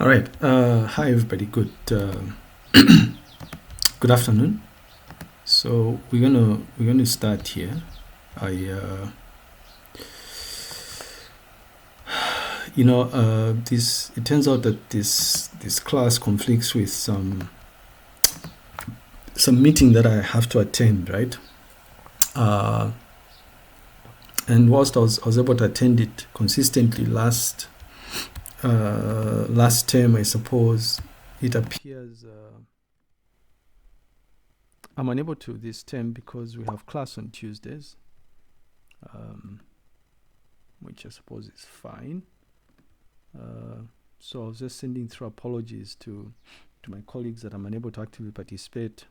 All right. Hi, everybody. Good afternoon. So we're gonna start here. I this it turns out that this class conflicts with some meeting that I have to attend, right? And whilst I was able to attend it consistently last term, I suppose it appears I'm unable to this term because we have class on Tuesdays, which I suppose is fine. So I was just sending through apologies to my colleagues that I'm unable to actively participate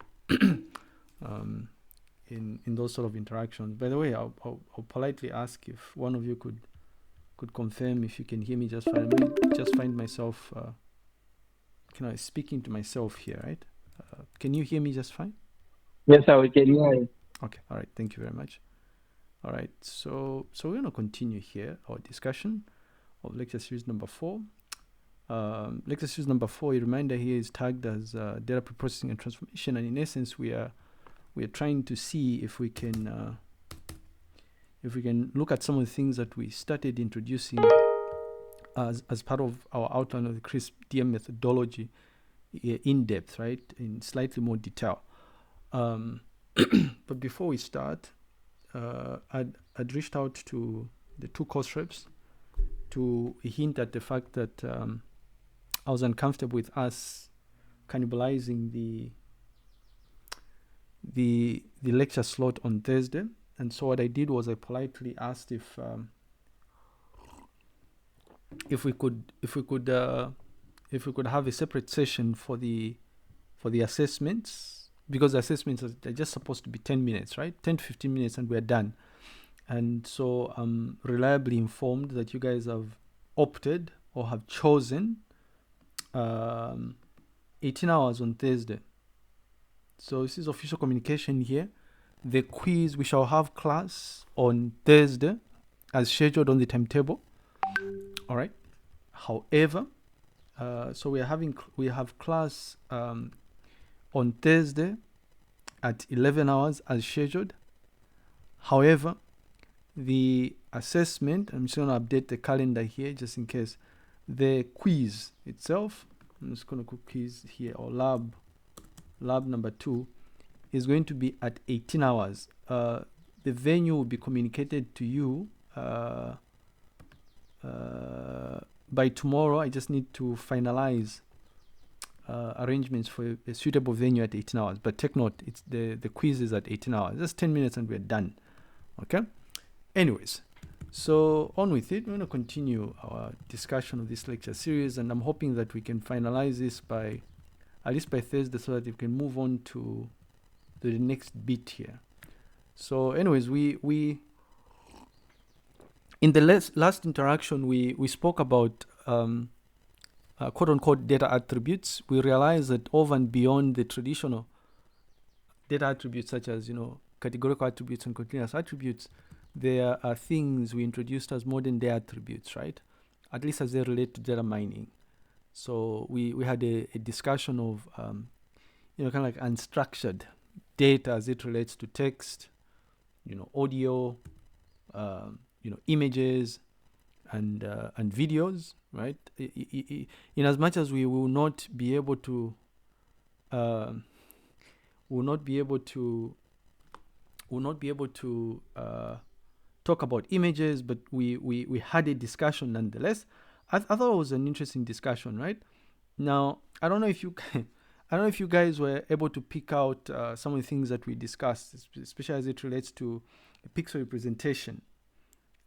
in those sort of interactions. By the way, I'll politely ask if one of you could confirm if you can hear me just fine. I just find myself speaking to myself here, right? Can you hear me just fine? Yes, I can hear you. Okay, all right, thank you very much. All right, so we're going to continue here our discussion of lecture series number 4. Lecture series number 4, a reminder here, is tagged as data preprocessing and transformation, and in essence we are trying to see if we can look at some of the things that we started introducing as part of our outline of the CRISP DM methodology in depth, right, in slightly more detail. But before we start, I'd reached out to the two course reps to hint at the fact that I was uncomfortable with us cannibalizing the lecture slot on Thursday, and so what I did was I politely asked if we could have a separate session for the assessments, because the assessments are just supposed to be 10 minutes, right? 10 to 15 minutes and we're done. And so I'm reliably informed that you guys have opted or have chosen 18 hours on Thursday. So this is official communication here. The quiz, we shall have class on Thursday as scheduled on the timetable. All right. However, so we have class on Thursday at 11 hours as scheduled. However, the assessment, I'm just going to update the calendar here just in case. The quiz itself, I'm just going to put quiz here, or lab number 2, is going to be at 18 hours. The venue will be communicated to you by tomorrow. I just need to finalize arrangements for a suitable venue at 18 hours. But take note, it's the quiz is at 18 hours. Just 10 minutes and we're done. Okay? Anyways, so on with it. We're going to continue our discussion of this lecture series, and I'm hoping that we can finalize this at least by Thursday, so that we can move on to the next bit here. So anyways, we in the last interaction we spoke about quote-unquote data attributes. We realized that over and beyond the traditional data attributes, such as categorical attributes and continuous attributes, there are things we introduced as modern day attributes, right? At least as they relate to data mining. So we had a discussion of kind of like unstructured data as it relates to text, audio, images, and videos, right? In as much as we will not be able to talk about images, but we had a discussion nonetheless. I thought it was an interesting discussion, right? Now, I don't know if you guys were able to pick out some of the things that we discussed, especially as it relates to a pixel representation.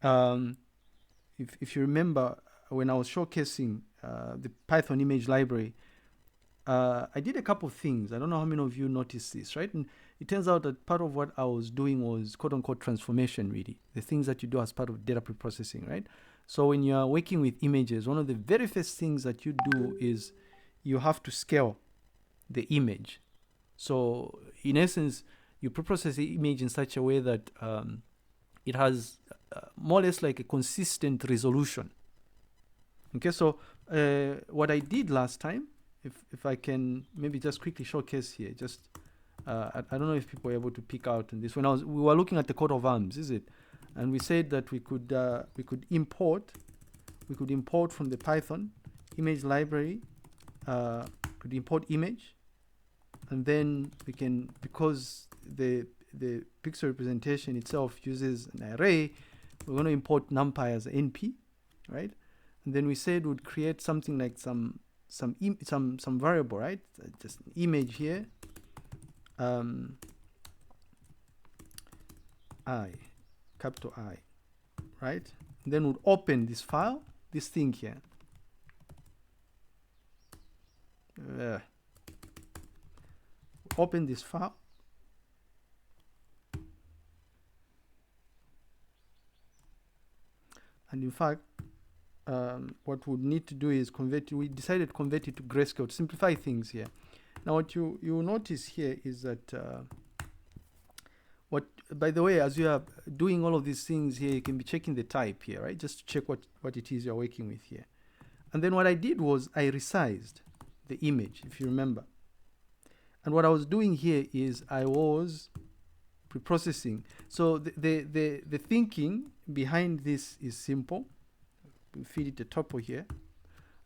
If you remember, when I was showcasing the Python image library, I did a couple of things. I don't know how many of you noticed this, right? And it turns out that part of what I was doing was quote-unquote transformation, really. The things that you do as part of data preprocessing, right? So when you are working with images, one of the very first things that you do is you have to scale the image. So in essence, you preprocess the image in such a way that it has more or less like a consistent resolution. Okay, so what I did last time, if I can maybe just quickly showcase here, just I don't know if people were able to pick out on this. When we were looking at the coat of arms, is it? And we said that we could import from the Python image library, could import image, and then we can, because the pixel representation itself uses an array, we're going to import numpy as np, right? And then we said we'd create something like some variable, right? Just an image here, capital I, right? And then we'll open this file, this thing here. Open this file. And in fact, what we'll need to do is convert it. We decided to convert it to grayscale to simplify things here. Now, what you will notice here is that by the way, as you are doing all of these things here, you can be checking the type here, right? Just to check what it is you're working with here. And then what I did was I resized the image, if you remember. And what I was doing here is I was preprocessing. So the thinking behind this is simple. We feed it a tuple here.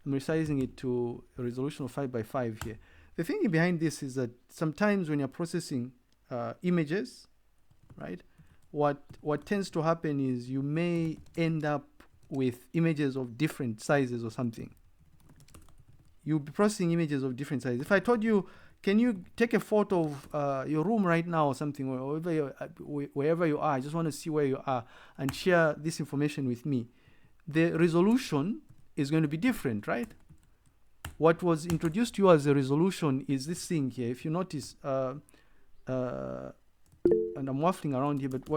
I'm resizing it to a resolution of 5 by 5 here. The thinking behind this is that sometimes when you're processing images, right, what tends to happen is you may end up with images of different sizes or something. You'll be processing images of different sizes. If I told you, can you take a photo of your room right now or something, or wherever you are, I just want to see where you are, and share this information with me, the resolution is going to be different, right? What was introduced to you as a resolution is this thing here. If you notice, and I'm waffling around here, but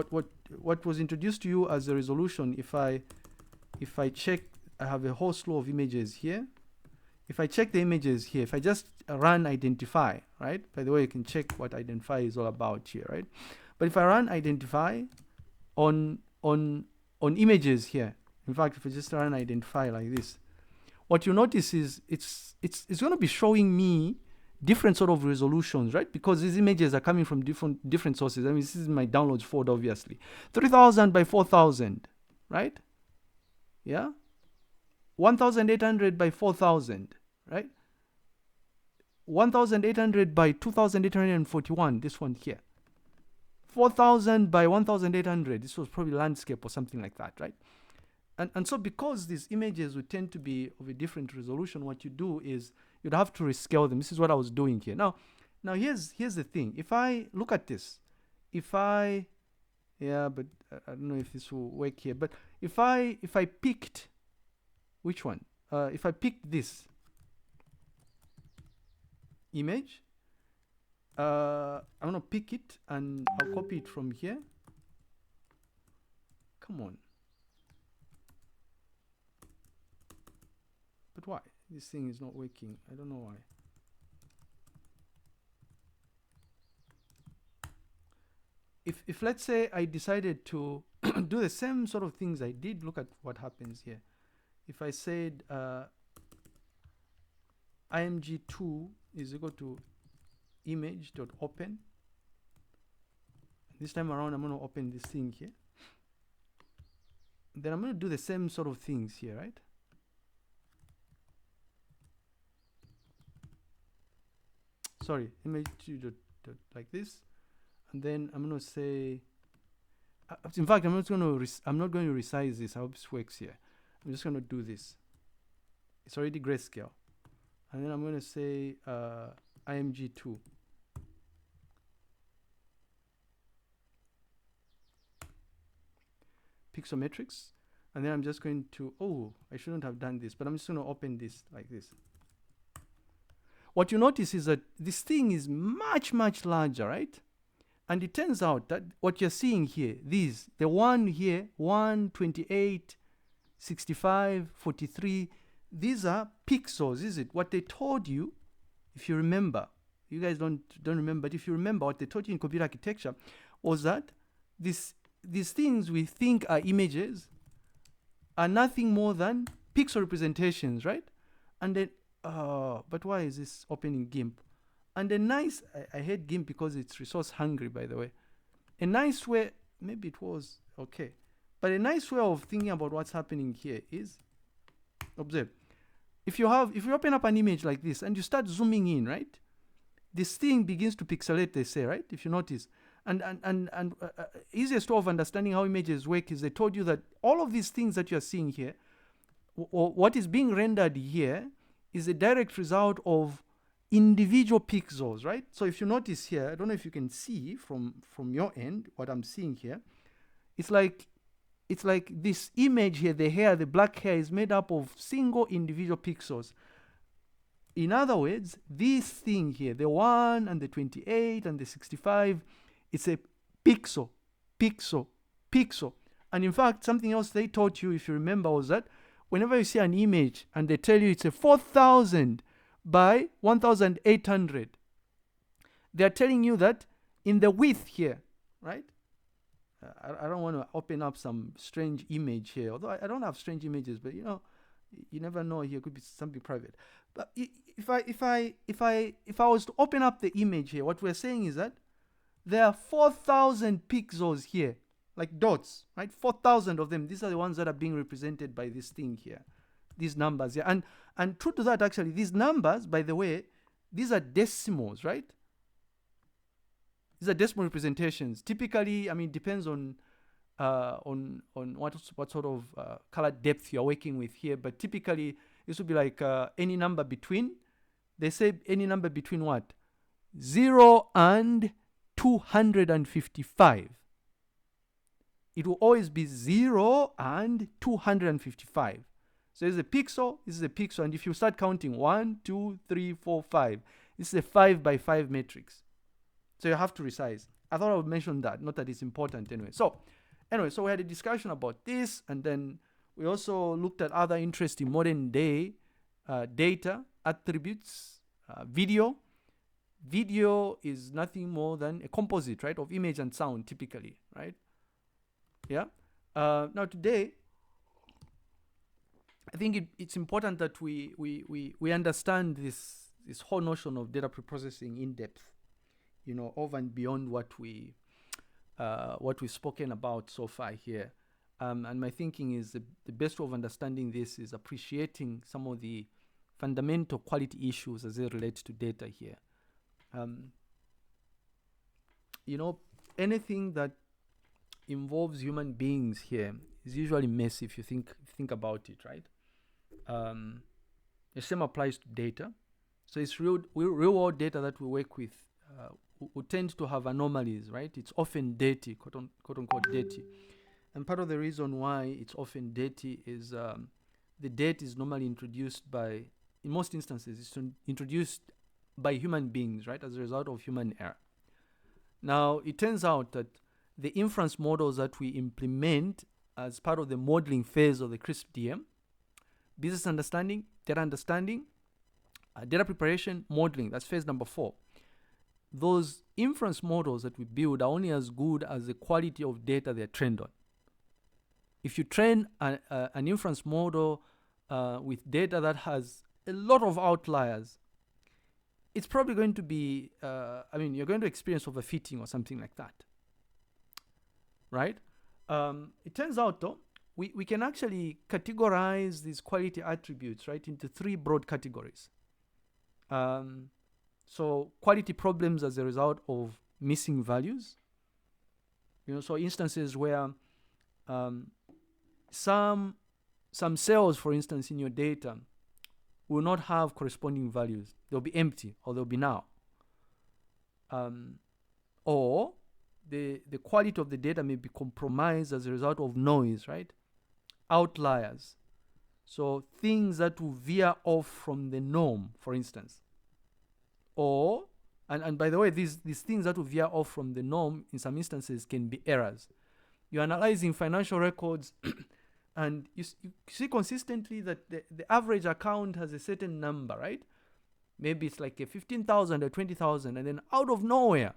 what was introduced to you as a resolution, if I check, I have a whole slew of images here. If I check the images here, if I just run identify, right? By the way, you can check what identify is all about here, right? But if I run identify on images here, in fact, if I just run identify like this, what you notice is it's going to be showing me different sort of resolutions, right? Because these images are coming from different sources. I mean, this is my downloads folder, obviously. 3000 by 4000, right? Yeah. 1800 by 4000, right? 1800 by 2841, this one here. 4000 by 1800, this was probably landscape or something like that, right? And so because these images would tend to be of a different resolution, what you do is you'd have to rescale them. This is what I was doing here. Now here's the thing. If I look at this, yeah, but I don't know if this will work here, but if I picked, which one? If I picked this image, I'm gonna pick it and I'll copy it from here. Come on. But why? This thing is not working. I don't know why. If let's say I decided to do the same sort of things I did, look at what happens here. If I said img2 is equal to image.open, this time around I'm going to open this thing here. Then I'm going to do the same sort of things here, right? Sorry, image2 like this, and then I'm going to say, in fact, I'm not going to resize this. I hope this works here. I'm just going to do this. It's already grayscale, and then I'm going to say img2. Pixelmetrics, and then I'm just going to, oh, I shouldn't have done this, but I'm just going to open this like this. What you notice is that this thing is much, much larger, right? And it turns out that what you're seeing here, the one here, 128, 65, 43, these are pixels, is it? What they told you, if you remember, you guys don't remember, but if you remember what they taught you in computer architecture, was that these things we think are images are nothing more than pixel representations, right? And then, but why is this opening GIMP? And a nice, I hate GIMP because it's resource hungry, by the way. A nice way, maybe it was okay, but a nice way of thinking about what's happening here is, observe, if you open up an image like this and you start zooming in, right? This thing begins to pixelate, they say, right? If you notice. And easiest way of understanding how images work is they told you that all of these things that you're seeing here, or what is being rendered here, is a direct result of individual pixels, right? So if you notice here, I don't know if you can see from your end what I'm seeing here. It's like this image here, the hair, the black hair, is made up of single individual pixels. In other words, this thing here, the 1 and the 28 and the 65, it's a pixel, pixel, pixel. And in fact, something else they taught you, if you remember, was that whenever you see an image and they tell you it's a 4,000 by 1,800, they're telling you that in the width here, right? I don't want to open up some strange image here, although I don't have strange images, but you never know. Here could be something private. But if I was to open up the image here, what we're saying is that there are 4,000 pixels here, like dots, right? 4,000 of them. These are the ones that are being represented by this thing here, these numbers here. And true to that, actually, these numbers, by the way, these are decimals, right? These are decimal representations. Typically, I mean, it depends on what sort of color depth you're working with here. But typically, this would be like any number between. They say any number between what? 0 and 255. It will always be 0 and 255. So this is a pixel. This is a pixel. And if you start counting 1, 2, 3, 4, 5, this is a 5 by 5 matrix. So you have to resize. I thought I would mention that, not that it's important anyway. So we had a discussion about this, and then we also looked at other interesting modern day data attributes. Video is nothing more than a composite, right, of image and sound, typically, right? Yeah. Now today, I think it's important that we understand this whole notion of data preprocessing in depth. Over and beyond what we've spoken about so far here. And my thinking is the best way of understanding this is appreciating some of the fundamental quality issues as they relate to data here. Anything that involves human beings here is usually messy if you think about it, right? The same applies to data. So it's real world data that we work with. We tend to have anomalies, right? It's often dirty, quote unquote dirty. And part of the reason why it's often dirty is the dirt is normally introduced in most instances, it's introduced by human beings, right? As a result of human error. Now, it turns out that the inference models that we implement as part of the modeling phase of the CRISP DM, business understanding, data preparation, modeling, that's phase number 4. Those inference models that we build are only as good as the quality of data they're trained on. If you train an inference model with data that has a lot of outliers, it's probably going to be, you're going to experience overfitting or something like that, right? It turns out, though, we can actually categorize these quality attributes, right, into 3 broad categories. So quality problems as a result of missing values. So instances where some cells, for instance, in your data will not have corresponding values. They'll be empty or they'll be null. Or the quality of the data may be compromised as a result of noise, right? Outliers. So things that will veer off from the norm, for instance. Or, and by the way, these things that will veer off from the norm in some instances can be errors. You're analyzing financial records and you see consistently that the average account has a certain number, right? Maybe it's like a 15,000 or 20,000, and then out of nowhere,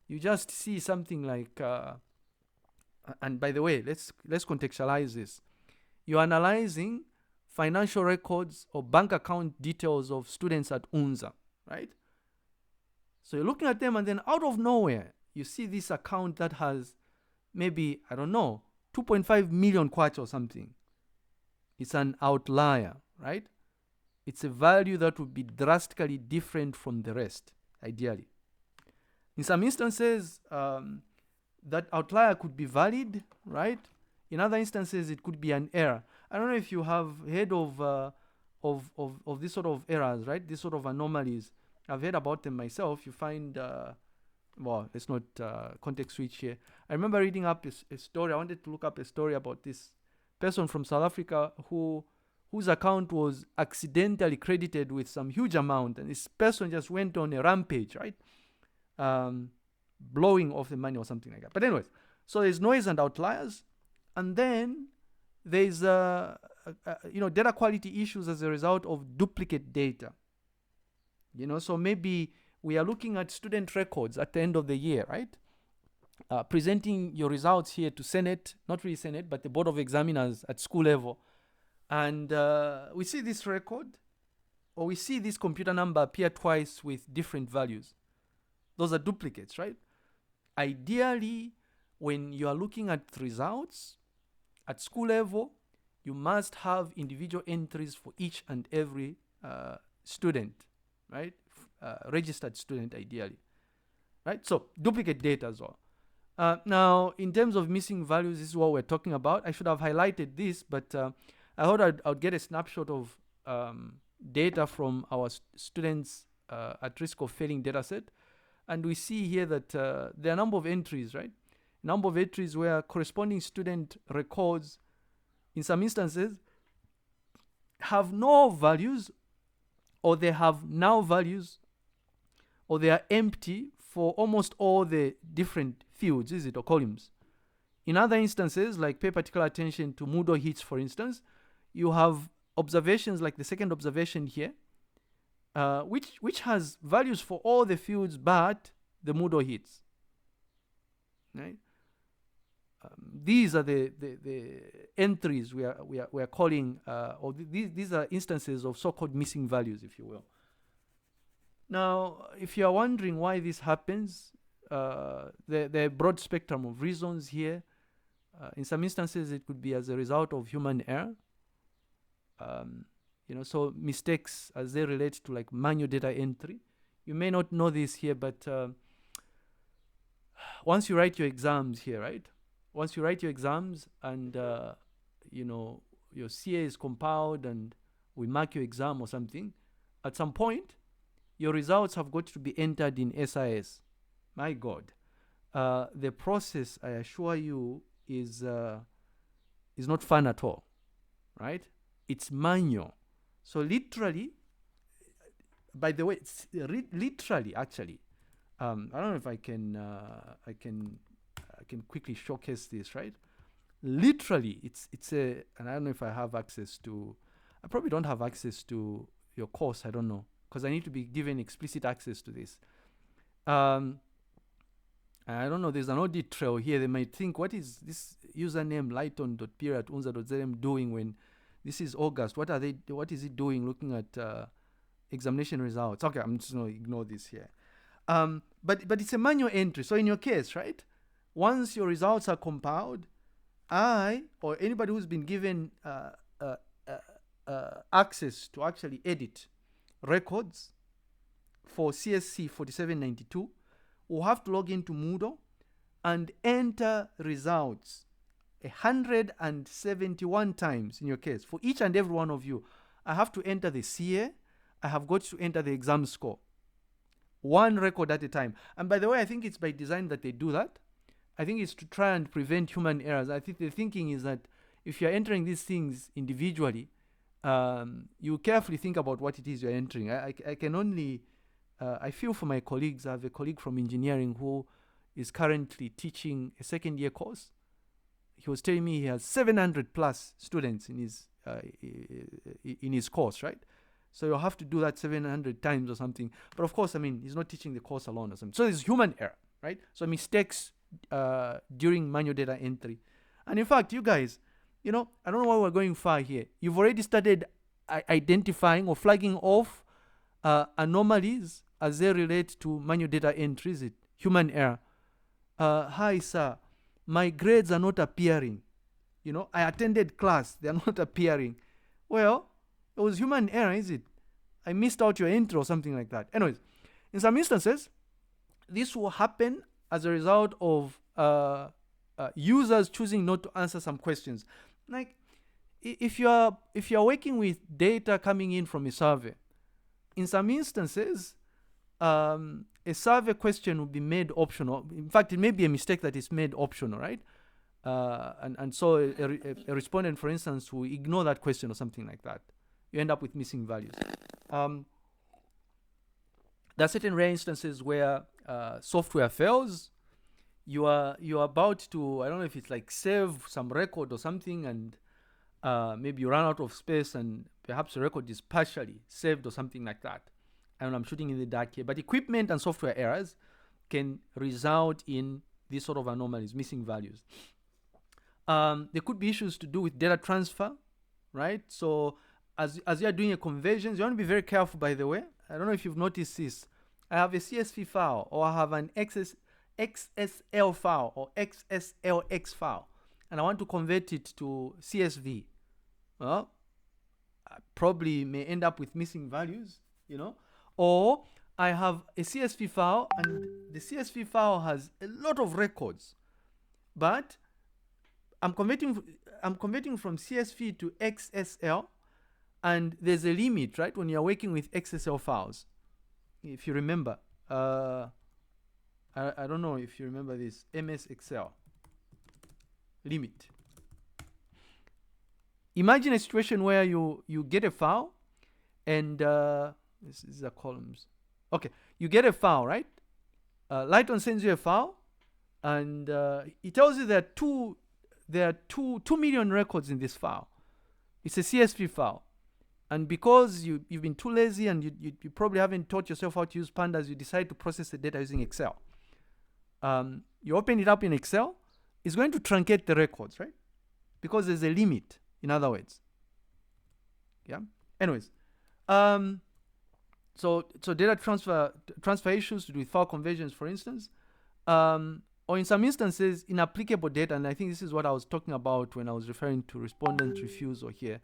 you just see something like, and by the way, let's contextualize this. You're analyzing financial records or bank account details of students at UNZA, right? So you're looking at them, and then out of nowhere, you see this account that has maybe, I don't know, 2.5 million kwacha or something. It's an outlier, right? It's a value that would be drastically different from the rest, ideally. In some instances, that outlier could be valid, right? In other instances, it could be an error. I don't know if you have heard of this sort of errors, right? This sort of anomalies. I've heard about them myself. You find, well, let's not context switch here. I remember reading up a story. I wanted to look up a story about this person from South Africa whose account was accidentally credited with some huge amount, and this person just went on a rampage, right? Blowing off the money or something like that. But anyways, so there's noise and outliers, and then there's data quality issues as a result of duplicate data. So maybe we are looking at student records at the end of the year, right? Presenting your results here to Senate, not really Senate, but the Board of Examiners at school level. And we see this record, or we see this computer number appear twice with different values. Those are duplicates, right? Ideally, when you are looking at results at school level, you must have individual entries for each and every student, right? Registered student, ideally, right? So duplicate data as well. Now, in terms of missing values, this is what we're talking about. I should have highlighted this, but I thought I'd get a snapshot of data from our students at risk of failing dataset. And we see here that there are a number of entries, right? A number of entries where corresponding student records, in some instances, have no values, or they have null values, or they are empty for almost all the different fields, or columns. In other instances, like pay particular attention to Moodle hits, for instance, you have observations like the second observation here, which has values for all the fields but the Moodle hits, right? These are the entries we are calling, or these are instances of so-called missing values, if you will. Now, if you are wondering why this happens, there are a broad spectrum of reasons here. In some instances, it could be as a result of human error. So mistakes as they relate to like manual data entry. You may not know this here, but once you write your exams here, right? Once you write your exams and, your CA is compiled and we mark your exam or something, at some point, your results have got to be entered in SIS. My God. The process, I assure you, is not fun at all, right? It's manual. So literally, by the way, it's literally actually, I don't know if I can quickly showcase this, right? Literally, it's and I don't know if I have access to, I probably don't have access to your course, I don't know, because I need to be given explicit access to this. I don't know, there's an audit trail here. They might think, what is this username lighton.peer@unza.zm doing when this is August? What is it doing looking at examination results? Okay, I'm just going to ignore this here. But it's a manual entry. So in your case, right, once your results are compiled, I, or anybody who's been given access to actually edit records for CSC 4792 will have to log into Moodle and enter results 171 times in your case. For each and every one of you, I have to enter the CA, I have got to enter the exam score. One record at a time. And by the way, I think it's by design that they do that. I think it's to try and prevent human errors. I think the thinking is that if you're entering these things individually, you carefully think about what it is you're entering. I can only, I feel for my colleagues. I have a colleague from engineering who is currently teaching a second year course. He was telling me he has 700 plus students in his course, right? So you'll have to do that 700 times or something. But of course, I mean, he's not teaching the course alone or something. So there's human error, right? So mistakes during manual data entry. And in fact, you guys, I don't know why we're going far here. You've already started identifying or flagging off anomalies as they relate to manual data entry, is it? Human error. Hi, sir. My grades are not appearing. I attended class. They are not appearing. Well, it was human error, is it? I missed out your intro or something like that. Anyways, in some instances, this will happen as a result of users choosing not to answer some questions. Like, if you're working with data coming in from a survey, in some instances, a survey question will be made optional. In fact, it may be a mistake that it's made optional, right? And so a respondent, for instance, will ignore that question or something like that. You end up with missing values. There are certain rare instances where software fails. You are about to, I don't know if it's like save some record or something, and maybe you run out of space and perhaps the record is partially saved or something like that. And I'm shooting in the dark here, but equipment and software errors can result in these sort of anomalies, missing values. There could be issues to do with data transfer, right? So as you are doing a conversions, you want to be very careful, by the way. I don't know if you've noticed this. I have a CSV file, or I have an XSL file or XSLX file, and I want to convert it to CSV. Well, I probably may end up with missing values, or I have a CSV file and the CSV file has a lot of records, but I'm converting from CSV to XSL, and there's a limit, right, when you're working with XSL files. If you remember, I don't know if you remember this, MS Excel limit. Imagine a situation where you get a file, and these are columns. Okay, you get a file, right? Lighton sends you a file, and it tells you there are 2 million records in this file. It's a CSV file. And because you've been too lazy and you probably haven't taught yourself how to use pandas, you decide to process the data using Excel. You open it up in Excel, it's going to truncate the records, right? Because there's a limit, in other words. Yeah. Anyways, so data transfer issues to do with file conversions, for instance, or in some instances, inapplicable data. And I think this is what I was talking about when I was referring to respondent refusal here.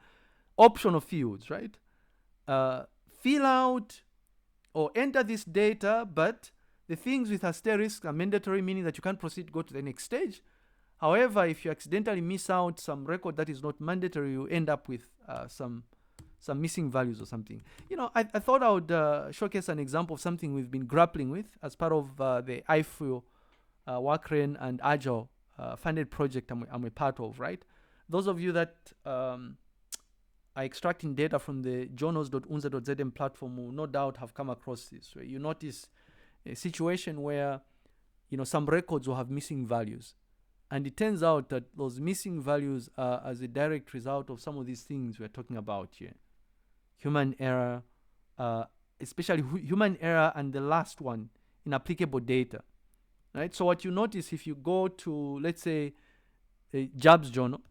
Optional fields, right? Fill out or enter this data, but the things with asterisk are mandatory, meaning that you can't proceed, go to the next stage. However, if you accidentally miss out some record that is not mandatory, you end up with some missing values or something. I thought I would showcase an example of something we've been grappling with as part of the IFU, Workrane and Agile funded project I'm a part of, right? Those of you that are extracting data from the journals.unza.zm platform will no doubt have come across this, where you notice a situation where some records will have missing values, and it turns out that those missing values are as a direct result of some of these things we're talking about here. Human error, especially human error, and the last one, inapplicable data, right? So what you notice, if you go to, let's say, a JABS journal,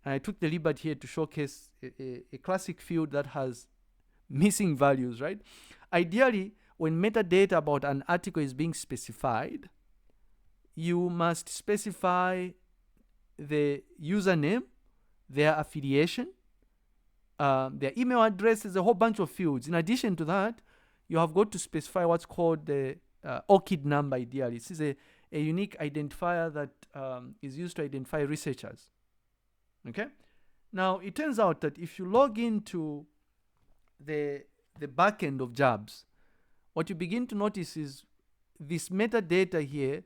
and I took the liberty here to showcase a classic field that has missing values, right? Ideally, when metadata about an article is being specified, you must specify the username, their affiliation, their email address. Is a whole bunch of fields. In addition to that, you have got to specify what's called the ORCID number, ideally. This is a unique identifier that is used to identify researchers. Okay? Now, it turns out that if you log into the back end of JABS, what you begin to notice is this metadata here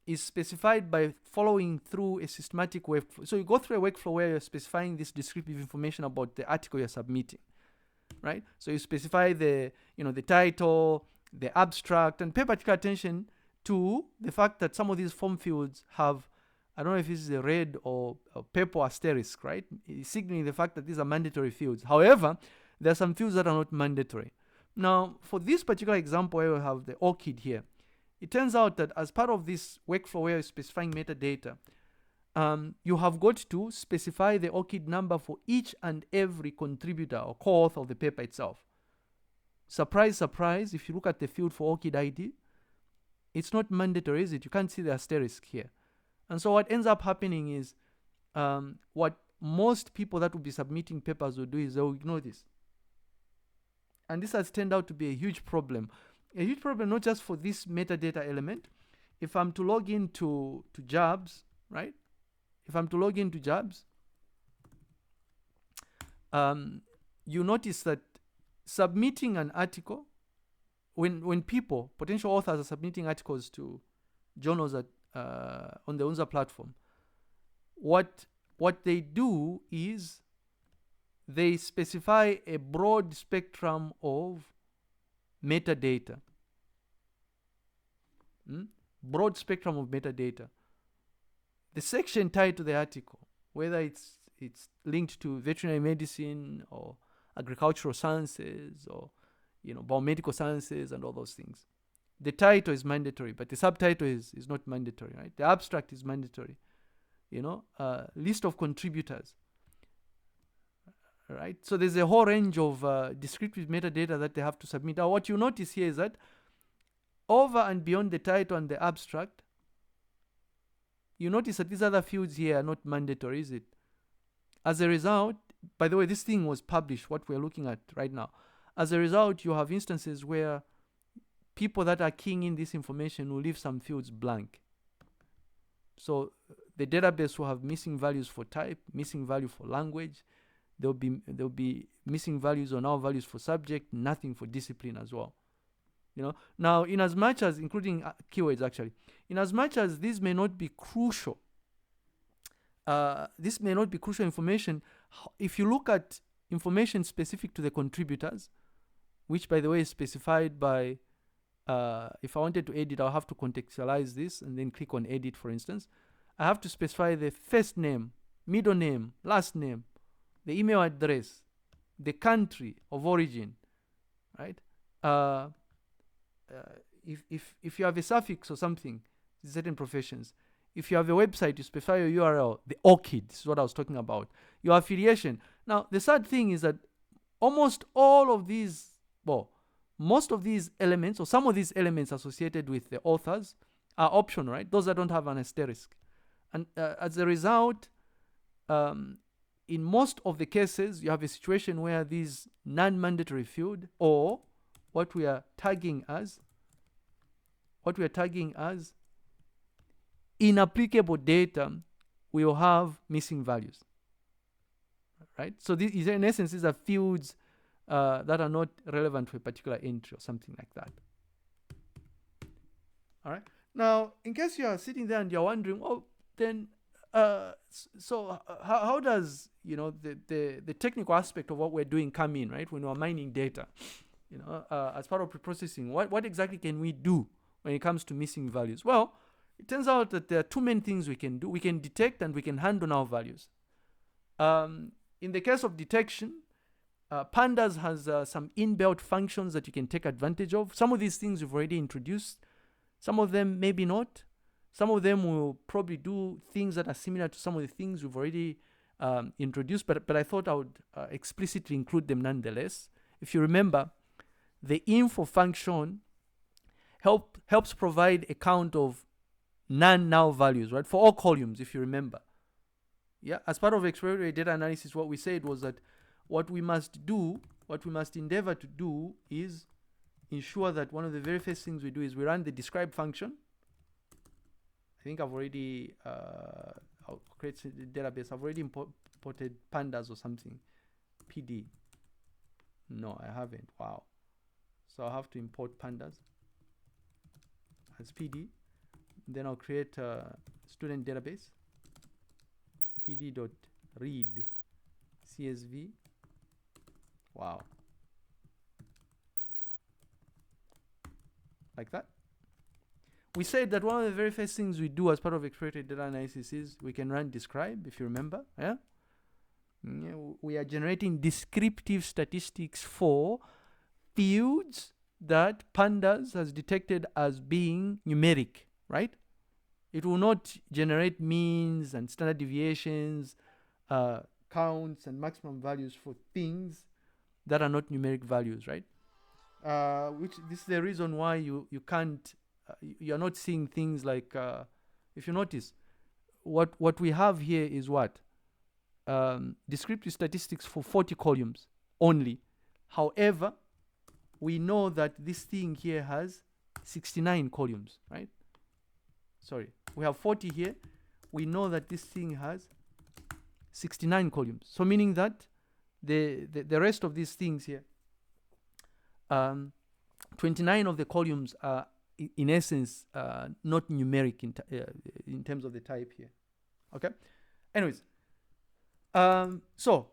is specified by following through a systematic workflow. So you go through a workflow where you're specifying this descriptive information about the article you're submitting, right? So you specify the title, the abstract, and pay particular attention to the fact that some of these form fields have, I don't know if this is a red or purple asterisk, right? It's signaling the fact that these are mandatory fields. However, there are some fields that are not mandatory. Now, for this particular example where we have the ORCID here, it turns out that as part of this workflow where you're specifying metadata, you have got to specify the ORCID number for each and every contributor or co-author of the paper itself. Surprise, surprise, if you look at the field for ORCID ID, it's not mandatory, is it? You can't see the asterisk here. And so what ends up happening is what most people that will be submitting papers will do is they'll ignore this. And this has turned out to be a huge problem. A huge problem not just for this metadata element. If I'm to log into jobs, right? If I'm to log into jobs, you notice that submitting an article, when people, potential authors are submitting articles to journals on the UNZA platform, what they do is they specify a broad spectrum of metadata. Broad spectrum of metadata. The section tied to the article, whether it's linked to veterinary medicine or agricultural sciences or biomedical sciences and all those things. The title is mandatory, but the subtitle is not mandatory, right? The abstract is mandatory. List of contributors, right? So there's a whole range of descriptive metadata that they have to submit. Now, what you notice here is that over and beyond the title and the abstract, you notice that these other fields here are not mandatory, is it? As a result, by the way, this thing was published, what we're looking at right now. As a result, you have instances where people that are keying in this information will leave some fields blank. So the database will have missing values for type, missing value for language. There'll be missing values or null values for subject, nothing for discipline as well. Now, in as much as, including keywords actually, in as much as these may not be crucial, information, if you look at information specific to the contributors, which by the way is specified by, if I wanted to edit, I'll have to contextualize this and then click on edit, for instance. I have to specify the first name, middle name, last name, the email address, the country of origin, right? If you have a suffix or something, certain professions, if you have a website, you specify your URL, the ORCID, this is what I was talking about, your affiliation. Now, the sad thing is that most of these elements, or some of these elements associated with the authors, are optional, right? Those that don't have an asterisk. And as a result, in most of the cases, you have a situation where these non-mandatory field, or what we are tagging as inapplicable data, will have missing values, right? So these, in essence, these are fields that are not relevant to a particular entry or something like that. All right. Now, in case you are sitting there and you're wondering, then so how does the technical aspect of what we're doing come in, right? When we're mining data, as part of preprocessing, what exactly can we do when it comes to missing values? Well, it turns out that there are two main things we can do. We can detect and we can handle null values. In the case of detection, Pandas has some inbuilt functions that you can take advantage of. Some of these things we've already introduced. Some of them maybe not. Some of them will probably do things that are similar to some of the things we've already introduced, but I thought I would explicitly include them nonetheless. If you remember, the info function helps provide a count of non-null values, right? For all columns, if you remember. Yeah, as part of exploratory data analysis, what we said was that what we must endeavor to do is ensure that one of the very first things we do is we run the describe function. I think I've already I'll create the database. I've already imported pandas or something. PD. No, I haven't. Wow. So I'll have to import pandas as PD. Then I'll create a student database. PD.read CSV. Wow. Like that. We said that one of the very first things we do as part of exploratory data analysis is we can run describe, if you remember. Yeah? We are generating descriptive statistics for fields that Pandas has detected as being numeric, right? It will not generate means and standard deviations, counts and maximum values for things that are not numeric values, right? Which this is the reason why you can't, you're not seeing things like, if you notice, what we have here is what? Descriptive statistics for 40 columns only. However, we know that this thing here has 69 columns, right? Sorry, we have 40 here. We know that this thing has 69 columns. So meaning that the rest of these things here, 29 of the columns are in essence not numeric in terms of the type here. Okay. Anyways, so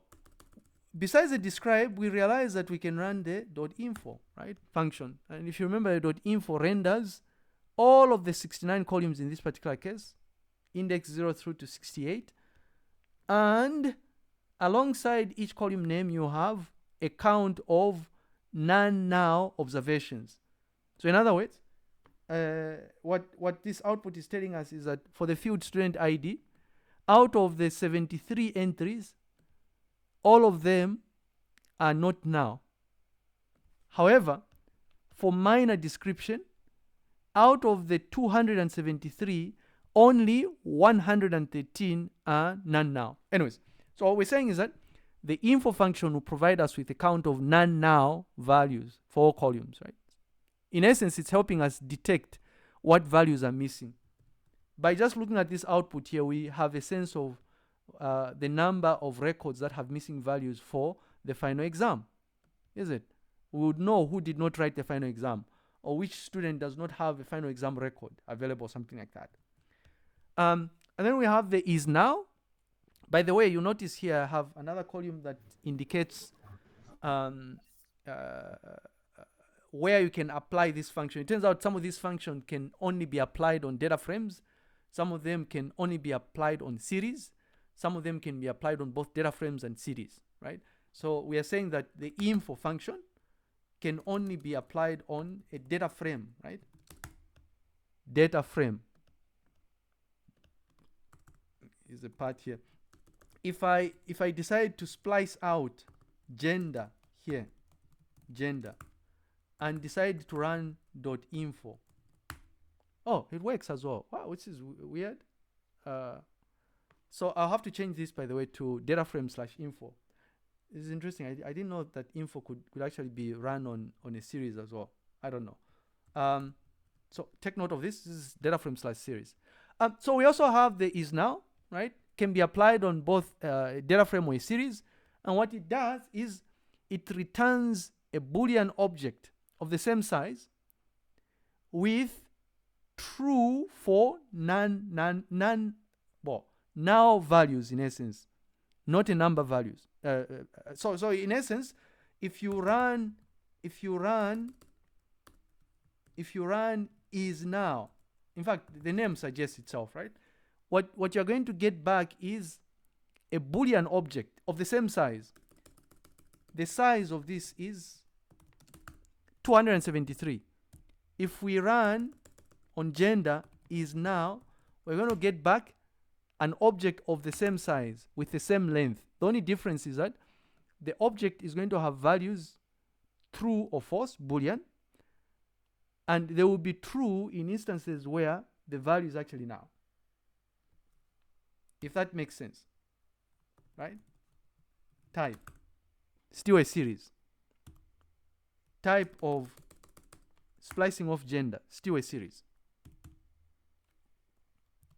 besides the describe, we realize that we can run the .info, right, function. And if you remember, .info renders all of the 69 columns in this particular case, index 0 through to 68, and alongside each column name you have a count of none now observations. So in other words, what this output is telling us is that for the field student ID, out of the 73 entries, all of them are not now. However, for minor description, out of the 273, only 113 are none now. Anyways, so what we're saying is that the info function will provide us with a count of none now values for all columns, right? In essence, it's helping us detect what values are missing. By just looking at this output here, we have a sense of the number of records that have missing values for the final exam, is it? We would know who did not write the final exam, or which student does not have a final exam record available, something like that. And then we have the is now. By the way, you notice here I have another column that indicates where you can apply this function. It turns out some of these functions can only be applied on data frames. Some of them can only be applied on series. Some of them can be applied on both data frames and series, right? So we are saying that the info function can only be applied on a data frame, right? Data frame is the part here. If I decide to splice out gender here, gender, and decide to run .info, oh, it works as well. Wow, which is weird. So I'll have to change this, by the way, to data frame /info. This is interesting. I didn't know that info could actually be run on a series as well. I don't know. So take note of this. This is data frame /series. So we also have the is now, right? Can be applied on both data frame or a series. And what it does is it returns a Boolean object of the same size with true for now values, in essence, not a number values. So in essence, if you run is now, in fact, the name suggests itself, right? What you're going to get back is a Boolean object of the same size. The size of this is 273. If we run on gender is now, we're going to get back an object of the same size with the same length. The only difference is that the object is going to have values true or false, Boolean, and they will be true in instances where the value is actually now. If that makes sense, right? Type, still a series. Type of splicing off gender, still a series.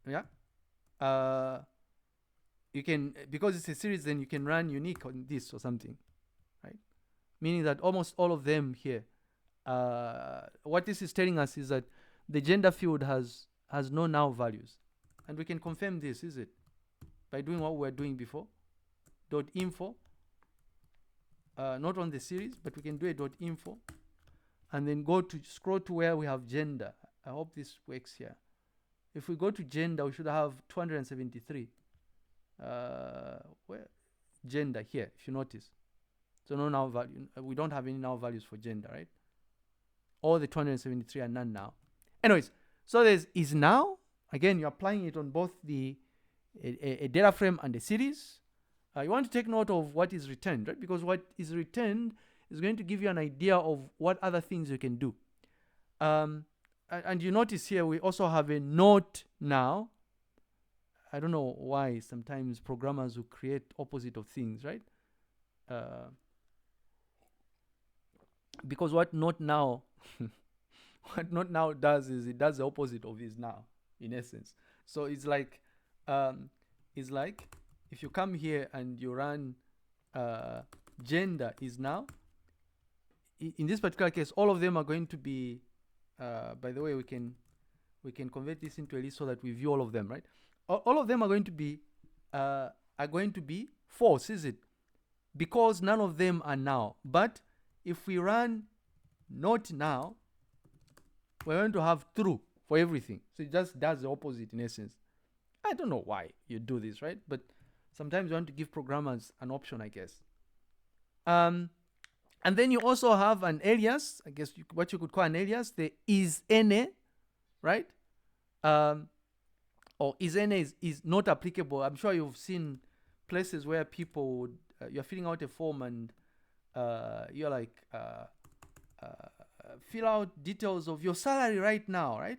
Yeah. You can, because it's a series, then you can run unique on this or something, right? Meaning that almost all of them here, what this is telling us is that the gender field has no now values, and we can confirm this, is it, by doing what we were doing before. .info, not on the series, but we can do a .info, and then scroll to where we have gender. I hope this works here. If we go to gender, we should have 273. Where gender here, if you notice. So no now value. We don't have any now values for gender, right? All the 273 are none now. Anyways, so there's is now, Again, you're applying it on both a data frame and a series. You want to take note of what is returned, right? Because what is returned is going to give you an idea of what other things you can do. And you notice here we also have a note now. I don't know why sometimes programmers will create opposite of things, right? Because what not now what not now does is it does the opposite of is now, in essence. So it's like if you come here and you run gender is now, in this particular case all of them are going to be by the way, we can convert this into a list so that we view all of them, right? All of them are going to be false, is it? Because none of them are now. But if we run not now, we're going to have true for everything. So it just does the opposite in essence. I don't know why you do this, right? But sometimes you want to give programmers an option, I guess. And then you also have an alias, I guess what you could call an alias, the is any, right? Or is any is not applicable. I'm sure you've seen places where people would, you're filling out a form and you're like, fill out details of your salary right now, right?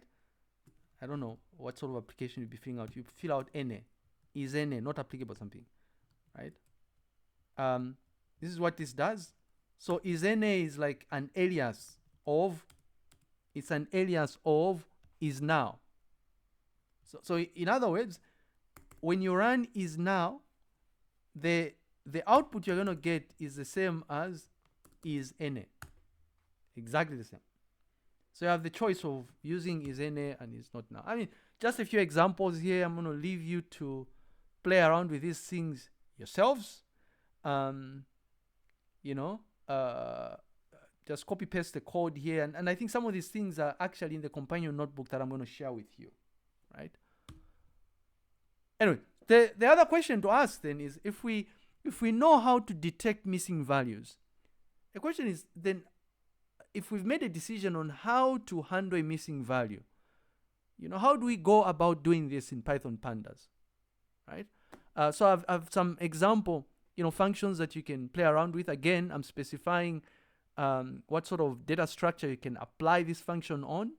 I don't know what sort of application you'd be filling out. You fill out any, is any, not applicable something, right? This is what this does. So is any is like an alias of, it's an alias of is now. So in other words, when you run is now, the output you're going to get is the same as is any. Exactly the same. So you have the choice of using is any and is not now. I mean, just a few examples here. I'm going to leave you to play around with these things yourselves. Just copy paste the code here. And I think some of these things are actually in the companion notebook that I'm going to share with you, right? Anyway, the other question to ask then is, if we know how to detect missing values, the question is then, if we've made a decision on how to handle a missing value, how do we go about doing this in Python pandas, right? So I've some example, functions that you can play around with. Again, I'm specifying what sort of data structure you can apply this function on,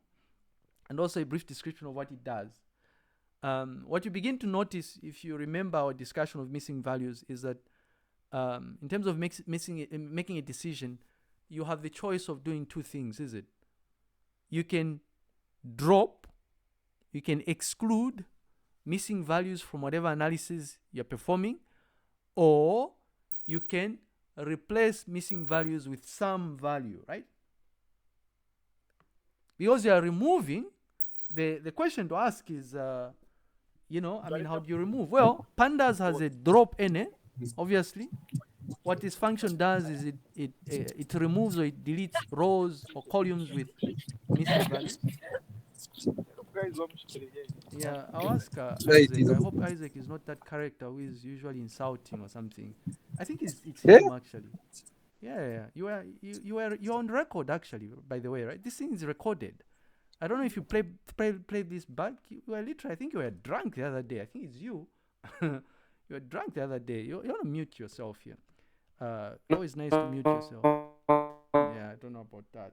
and also a brief description of what it does. What you begin to notice, if you remember our discussion of missing values, is that in terms of making a decision, you have the choice of doing two things, is it? You can drop, you can exclude missing values from whatever analysis you're performing, or you can replace missing values with some value, right? Because you are removing, the question to ask is, how do you remove? Well, pandas has a drop any, obviously. What this function does is it removes or it deletes rows or columns with missing values. Yeah, I'll ask Isaac. I hope Isaac is not that character who is usually insulting or something. I think it's him actually. Yeah. You're on record actually. By the way, right? This thing is recorded. I don't know if you play this back. You were literally, I think you were drunk the other day. I think it's you. You were drunk the other day. You want to mute yourself here. Always nice to mute yourself. Yeah, I don't know about that.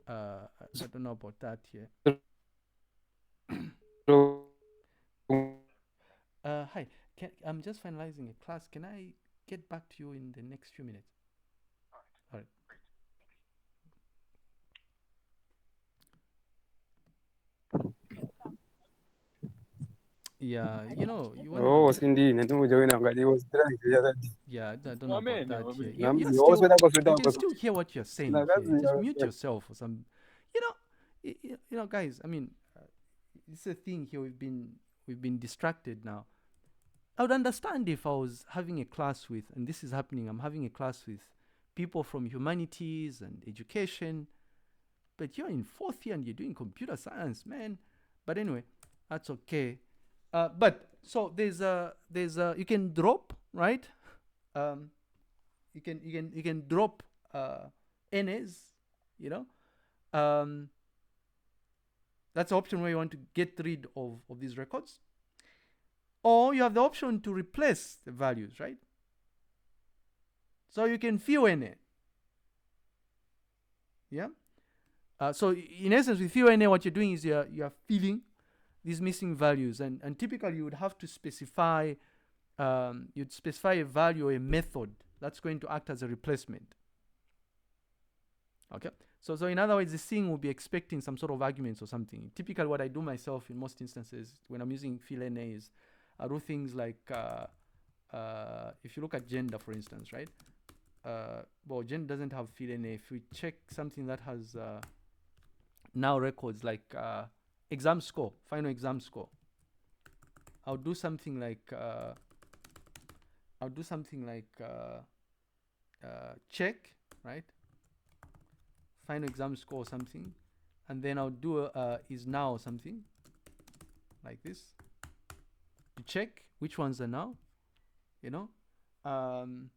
I don't know about that here. Hi. I'm just finalizing a class. Can I get back to you in the next few minutes? All right. Yeah, you wanna. Oh, indeed. I know Joey was drunk the other day. Yeah, I don't know about that here. You can still hear what you're saying here. Just mute yourself or some. Guys. I mean, it's a thing here. We've been distracted now. I would understand if I was having a class with, and this is happening. I'm having a class with people from humanities and education, but you're in 4th year and you're doing computer science, man. But anyway, that's okay. But so there's you can drop, right? You can drop NAs, That's the option where you want to get rid of these records. Or you have the option to replace the values, right? So you can fill NA. Yeah. So in essence, with fill NA, what you're doing is you're filling these missing values, and typically you would have to specify you'd specify a value or a method that's going to act as a replacement. Okay. So in other words, this thing will be expecting some sort of arguments or something. Typically, what I do myself in most instances when I'm using fill NA is I do things like if you look at gender, for instance, right? Well, gender doesn't have fill NA. If we check something that has now records like exam score, final exam score, I'll do something like check, right? Final exam score or something, and then I'll do is now or something like this to check which ones are now, you know. And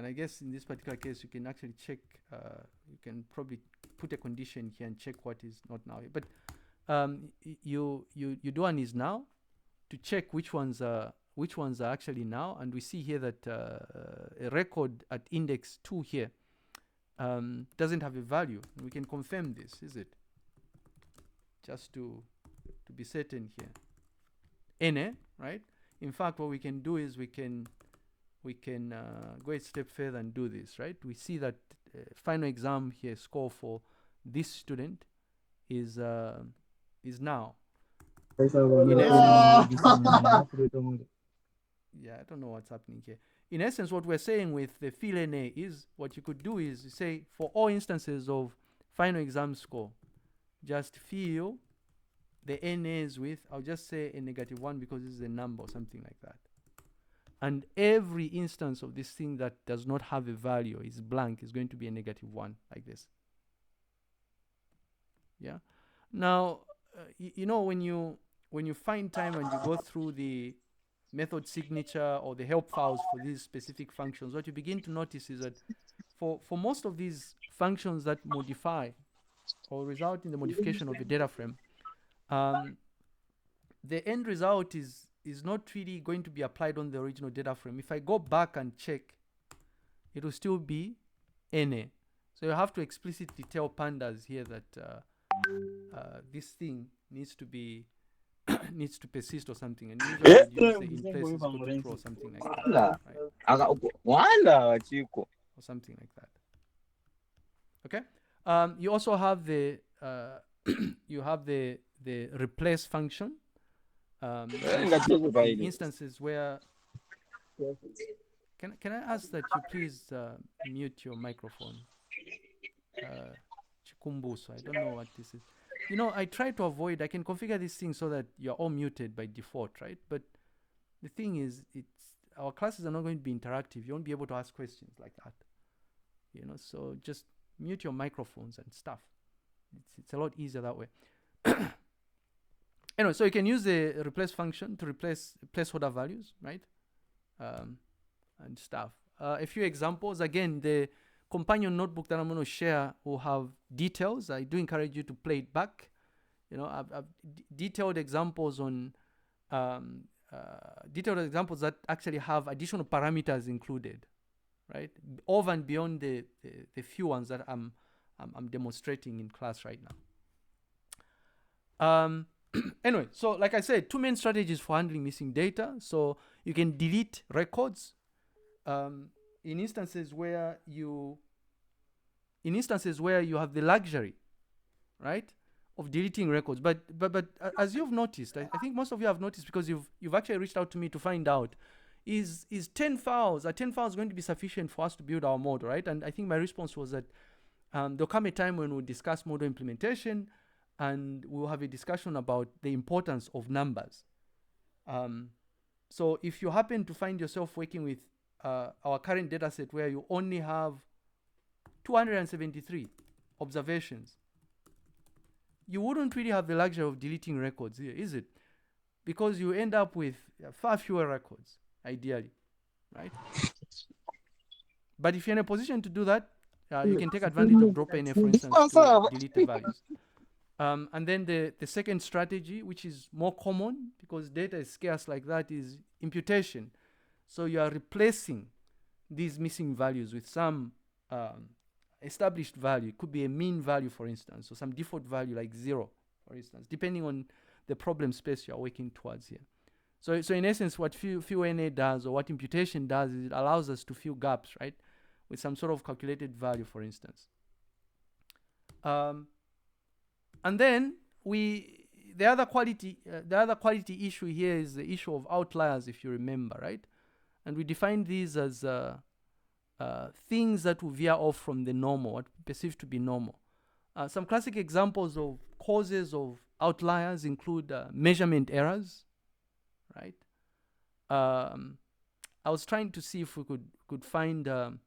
I guess in this particular case, you can actually check. You can probably put a condition here and check what is not now. But you do an is now to check which ones are actually now, and we see here that a record at index 2 here doesn't have a value. And we can confirm this, is it? Just to be certain here. NA, right? In fact, what we can do is we can go a step further and do this, right? We see that final exam here score for this student is now. Yeah, I don't know what's happening here. In essence, what we're saying with the fill NA is what you could do is you say for all instances of final exam score, just fill the NAs with, I'll just say a -1 because this is a number or something like that. And every instance of this thing that does not have a value, is blank, is going to be a -1 like this. Yeah. Now, you know, when you find time and you go through the method signature or the help files for these specific functions, what you begin to notice is that for most of these functions that modify or result in the modification of a data frame, the end result is not really going to be applied on the original data frame. If I go back and check, it will still be NA. So you have to explicitly tell pandas here that this thing needs to be needs to persist or something, and usually use the in place is equal to true or something like that, right? Or something like that. Okay. You also have the you have the replace function. In instances where can I ask that you please mute your microphone? Chikumbuso, I don't know what this is. You know, I try to avoid, I can configure this thing so that you're all muted by default, right? But the thing is, our classes are not going to be interactive. You won't be able to ask questions like that. You know, so just mute your microphones and stuff. It's a lot easier that way. Anyway, so you can use the replace function to replace placeholder values, right? And stuff. A few examples. Again, the companion notebook that I'm going to share will have details. I do encourage you to play it back. You know, I've detailed examples on detailed examples that actually have additional parameters included, right? Over and beyond the few ones that I'm demonstrating in class right now. Anyway, so like I said, two main strategies for handling missing data. So you can delete records in instances where you have the luxury, right, of deleting records. But as you've noticed, I think most of you have noticed, because you've actually reached out to me to find out, is 10 files, are 10 files going to be sufficient for us to build our model, right? And I think my response was that there'll come a time when we'll discuss model implementation, and we'll have a discussion about the importance of numbers. So if you happen to find yourself working with our current data set where you only have 273 observations, you wouldn't really have the luxury of deleting records here, is it? Because you end up with far fewer records, ideally, right? But if you're in a position to do that, you can take advantage of drop NA, for instance, to delete the values. And then the second strategy, which is more common because data is scarce like that, is imputation. So you are replacing these missing values with some established value. It could be a mean value, for instance, or some default value like 0, for instance, depending on the problem space you are working towards here. So in essence, what FewNA does, or what imputation does, is it allows us to fill gaps, right, with some sort of calculated value, for instance. And then the other quality issue here is the issue of outliers, if you remember, right? And we define these as things that will veer off from the normal, what we perceive to be normal. Some classic examples of causes of outliers include measurement errors, right? I was trying to see if we could find an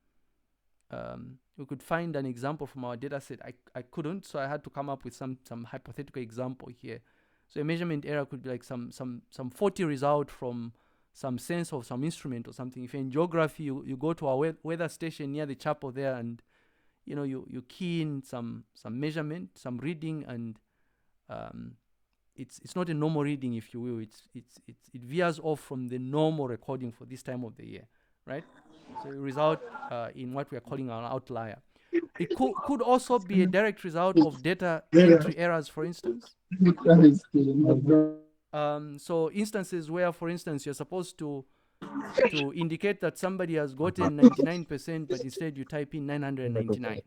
example from our data set. I couldn't, so I had to come up with some hypothetical example here. So a measurement error could be like some faulty result from some sensor or some instrument or something. If in geography you go to a weather station near the chapel there, and you key in some measurement, some reading, and it's not a normal reading, if you will. It veers off from the normal recording for this time of the year, right? So it result in what we are calling an outlier. It could also be a direct result of data entry errors, for instance. So instances where, for instance, you're supposed to indicate that somebody has gotten 99%, but instead you type in 999.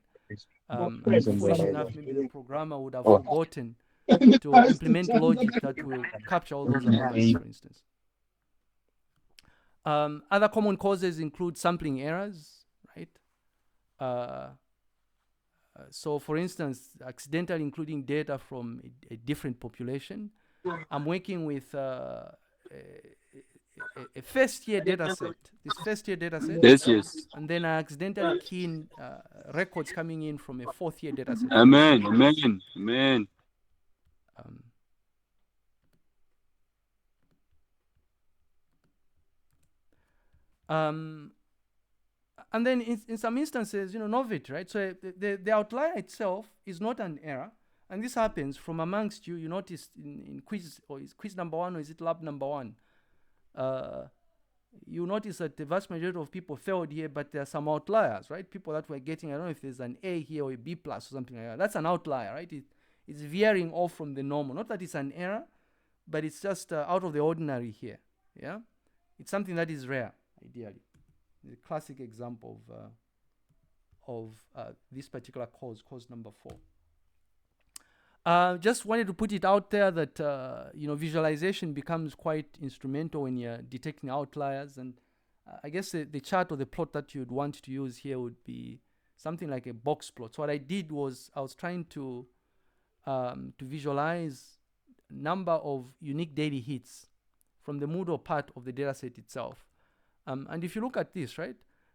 And foolish enough, maybe the programmer would have forgotten to implement logic that will capture all those anomalies, for instance. Other common causes include sampling errors, right? So for instance, accidentally including data from a different population. I'm working with a first-year data set, Yes. and then I accidentally key in records coming in from a fourth-year data set. Amen. And then in some instances, novice, right? So the outlier itself is not an error. And this happens from amongst you. You notice in quiz, or is quiz number 1 or is it lab number 1? You notice that the vast majority of people failed here, but there are some outliers, right? People that were getting, I don't know if there's an A here or a B plus or something like that. That's an outlier, right? It's veering off from the normal. Not that it's an error, but it's just out of the ordinary here. Yeah, it's something that is rare, ideally. The classic example of this particular cause number 4. Just wanted to put it out there that visualization becomes quite instrumental when you're detecting outliers, and I guess the chart or the plot that you'd want to use here would be something like a box plot. So what I did was I was trying to visualize number of unique daily hits from the Moodle part of the dataset itself. And if you look at this, right,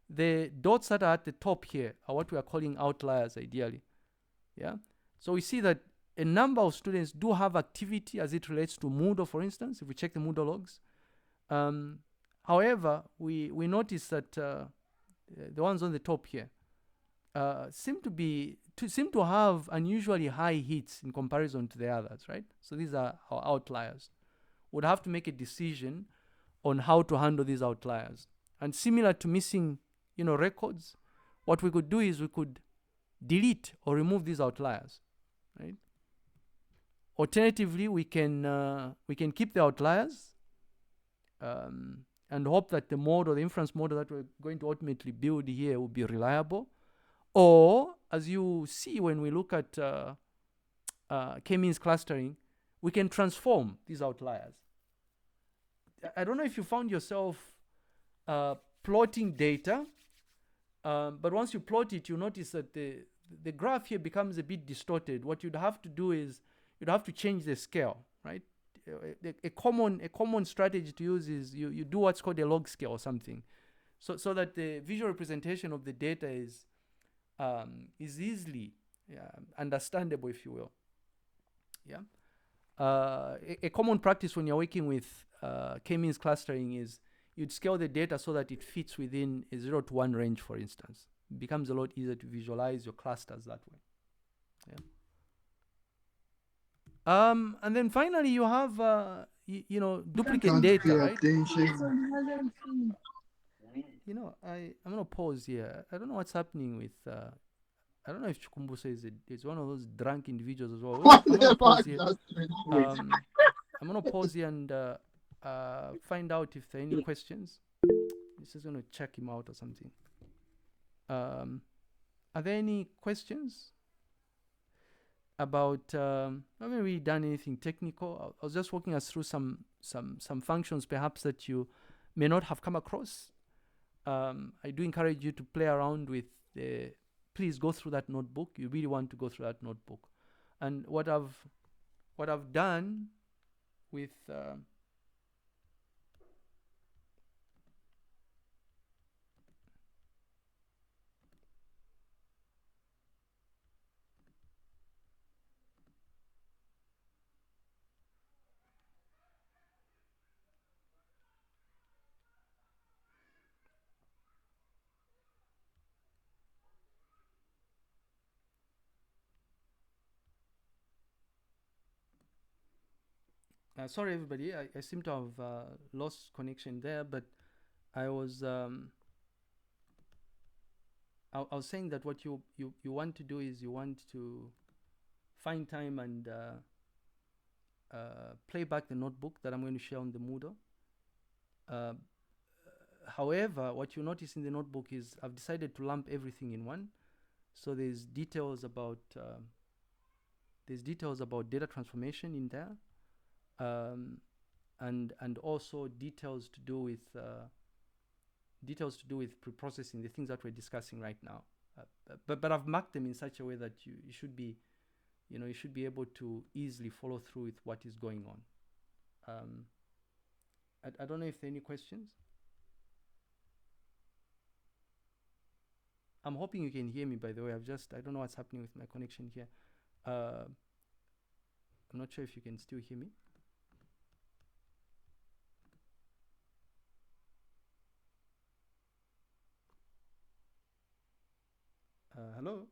the dots that are at the top here are what we are calling outliers, ideally. Yeah. So we see that a number of students do have activity as it relates to Moodle, for instance, if we check the Moodle logs. However, we notice that the ones on the top here seem to have unusually high hits in comparison to the others, right? So these are our outliers. We'd have to make a decision on how to handle these outliers. And similar to missing, records, what we could do is we could delete or remove these outliers, right? Alternatively, we can keep the outliers and hope that the model, the inference model that we're going to ultimately build here will be reliable. Or, as you see when we look at k-means clustering, we can transform these outliers. I don't know if you found yourself plotting data, but once you plot it, you notice that the graph here becomes a bit distorted. What you'd have to do is you'd have to change the scale, right? A common strategy to use is you do what's called a log scale or something, so that the visual representation of the data is easily understandable, if you will. Yeah. A common practice when you're working with k-means clustering is you'd scale the data so that it fits within a 0 to 1 range, for instance. It becomes a lot easier to visualize your clusters that way. Yeah. And then finally you have you know, duplicate data, right? You know, I'm gonna pause here. I don't know what's happening with I don't know if Chukumbusa is one of those drunk individuals as well. I'm gonna pause here. I'm gonna pause here and find out if there are any questions. This is gonna check him out or something. Are there any questions about? I haven't really done anything technical. I was just walking us through some functions perhaps that you may not have come across. I do encourage you to play around with the. Please go through that notebook. You really want to go through that notebook. And what I've done with sorry everybody, I seem to have lost connection there, but I was I was saying that what you want to do is you want to find time and play back the notebook that I'm going to share on the Moodle. However, what you notice in the notebook is I've decided to lump everything in one. So there's details about data transformation in there, and also details to do with preprocessing, the things that we're discussing right now. But I've marked them in such a way that you should be, you should be able to easily follow through with what is going on. I don't know if there are any questions. I'm hoping you can hear me, by the way. I don't know what's happening with my connection here. I'm not sure if you can still hear me. Hello?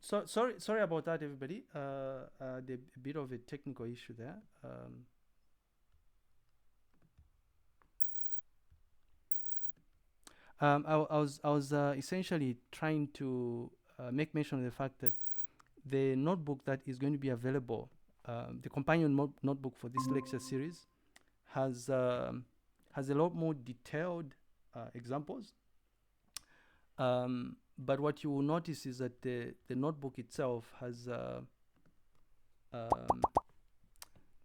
So sorry about that, everybody. A bit of a technical issue there. I was essentially trying to make mention of the fact that the notebook that is going to be available, the companion notebook for this lecture series, has a lot more detailed examples. But what you will notice is that the notebook itself has the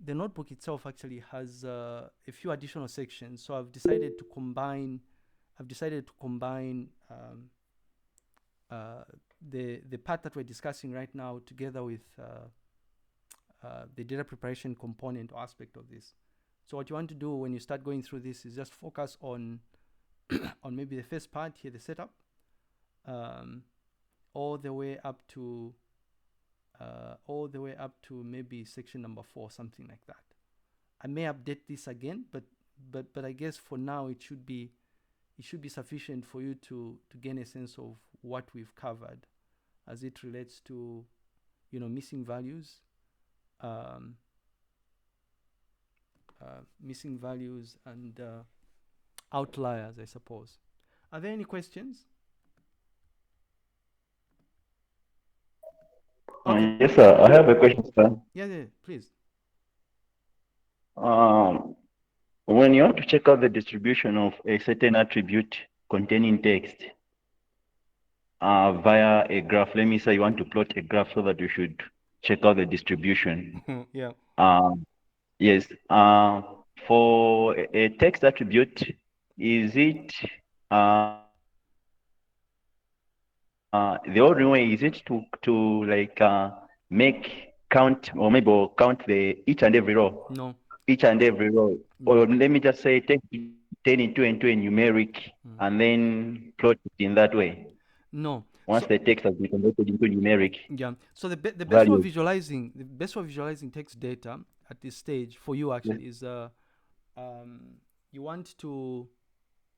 notebook itself actually has a few additional sections. So I've decided to combine the part that we're discussing right now together with the data preparation component or aspect of this. So what you want to do when you start going through this is just focus on on maybe the first part here, the setup, all the way up to maybe section number 4, something like that. I may update this again, but I guess for now it should be sufficient for you to gain a sense of what we've covered as it relates to, missing values, missing values and outliers, I suppose. Are there any questions? Okay. Yes, sir. I have a question, sir. Yeah, please. When you want to check out the distribution of a certain attribute containing text via a graph, let me say you want to plot a graph so that you should check out the distribution. Yeah. Yes. For a text attribute, is it the only way is it to like make count or maybe count the each and every row? No. Each and every row, or let me just say take 10 into a numeric and then plot it in that way. No. Once the text has been converted into numeric. Yeah. So the best value. for visualizing text data at this stage for you actually is you want to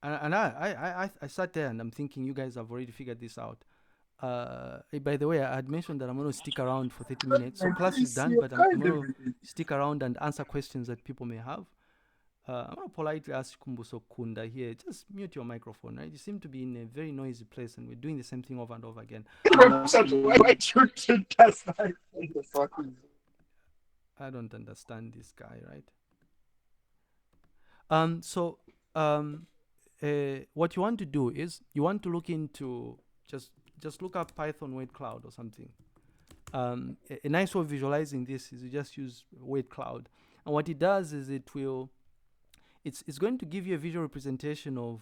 and I sat there and I'm thinking you guys have already figured this out. By the way, I had mentioned that I'm going to stick around for 30 minutes. So class is done, but I'm going to stick around and answer questions that people may have. I'm going to politely ask Kumbuso Kunda here, just mute your microphone, right? You seem to be in a very noisy place and we're doing the same thing over and over again. I don't understand this guy, right? What you want to do is you want to look into just look up Python weight cloud or something. A nice way of visualizing this is you just use weight cloud, and what it does is it's going to give you a visual representation of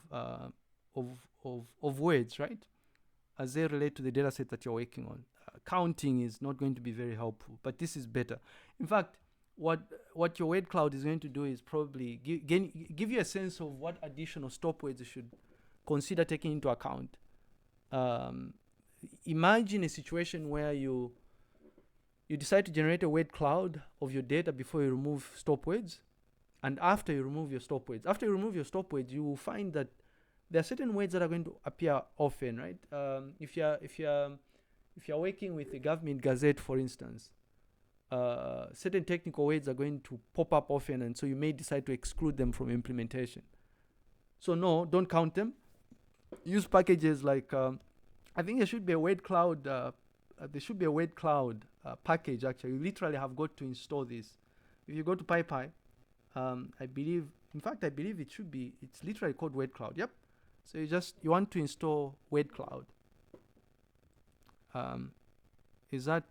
words, right, as they relate to the data set that you're working on. Counting is not going to be very helpful, but this is better. In fact, what your weight cloud is going to do is probably give you a sense of what additional stop words you should consider taking into account. Imagine a situation where you decide to generate a word cloud of your data before you remove stop words, and after you remove your stop words. After you remove your stop words, you will find that there are certain words that are going to appear often, right? If you're working with a government gazette, for instance, certain technical words are going to pop up often, and so you may decide to exclude them from implementation. So no, don't count them. Use packages like I think there should be a word cloud. There should be a word cloud package. Actually, you literally have got to install this. If you go to PyPy, I believe it's literally called word cloud. Yep. So you want to install word cloud. Is that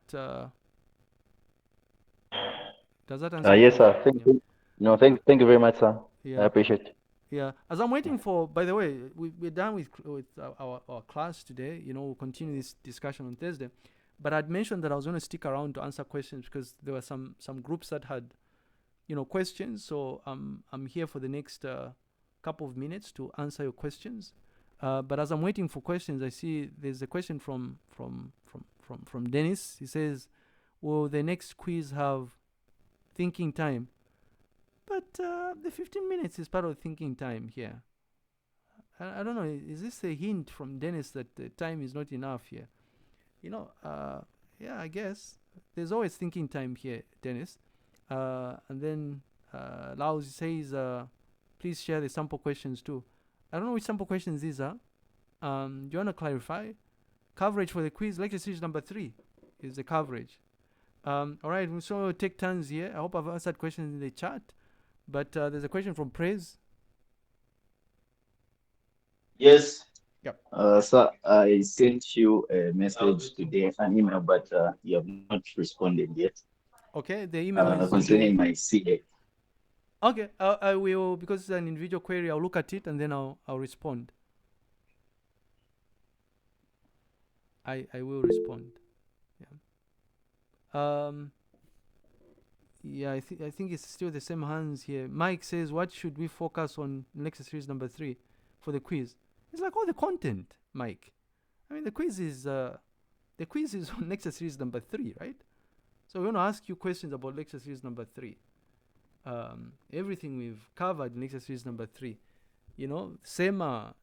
does that answer? Yes, sir. Thank you. No, thank you very much, sir. Yeah. I appreciate it. Yeah. As I'm waiting for, by the way, we're done with our class today. We'll continue this discussion on Thursday. But I'd mentioned that I was going to stick around to answer questions because there were some groups that had, questions. So I'm here for the next couple of minutes to answer your questions. But as I'm waiting for questions, I see there's a question from Dennis. He says, "Will the next quiz have thinking time?" But the 15 minutes is part of thinking time here. I don't know. Is this a hint from Dennis that the time is not enough here? Yeah, I guess. There's always thinking time here, Dennis. And then Laos says, please share the sample questions too. I don't know which sample questions these are. Do you want to clarify? Coverage for the quiz, lecture series number 3 is the coverage. All right, so we'll take turns here. I hope I've answered questions in the chat. But there's a question from Praise. Yes. Yep. Sir, I sent you a message today, an email, but you have not responded yet. Okay, the email is concerning my CA. Okay, I will, because it's an individual query, I'll look at it and then I'll respond. I will respond. Yeah. Yeah, I think it's still the same hands here. Mike says, what should we focus on lecture series number 3 for the quiz? It's like all the content, Mike. I mean, the quiz is on lecture series number 3, right? So we're going to ask you questions about lecture series number 3. Everything we've covered in lecture series number 3. SEMA,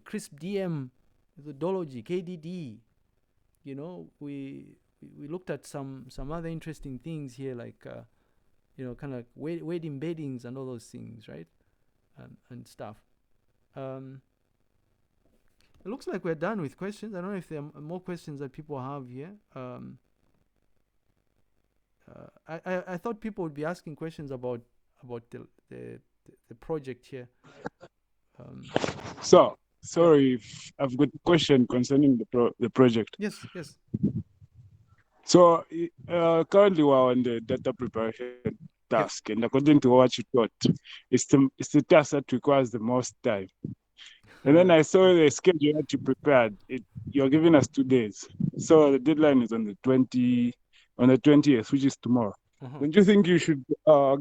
CRISP DM, methodology, KDD. We looked at some other interesting things here, like kind of weight embeddings and all those things, right? And stuff. It looks like we're done with questions. I don't know if there are more questions that people have here. I thought people would be asking questions about the project here. So, sorry if I've got a question concerning the project. Yes. So, currently we're on the data preparation task, and according to what you taught, it's the task that requires the most time. And then I saw the schedule that you prepared. You're giving us 2 days. So the deadline is on the 20th, which is tomorrow. Don't you think you should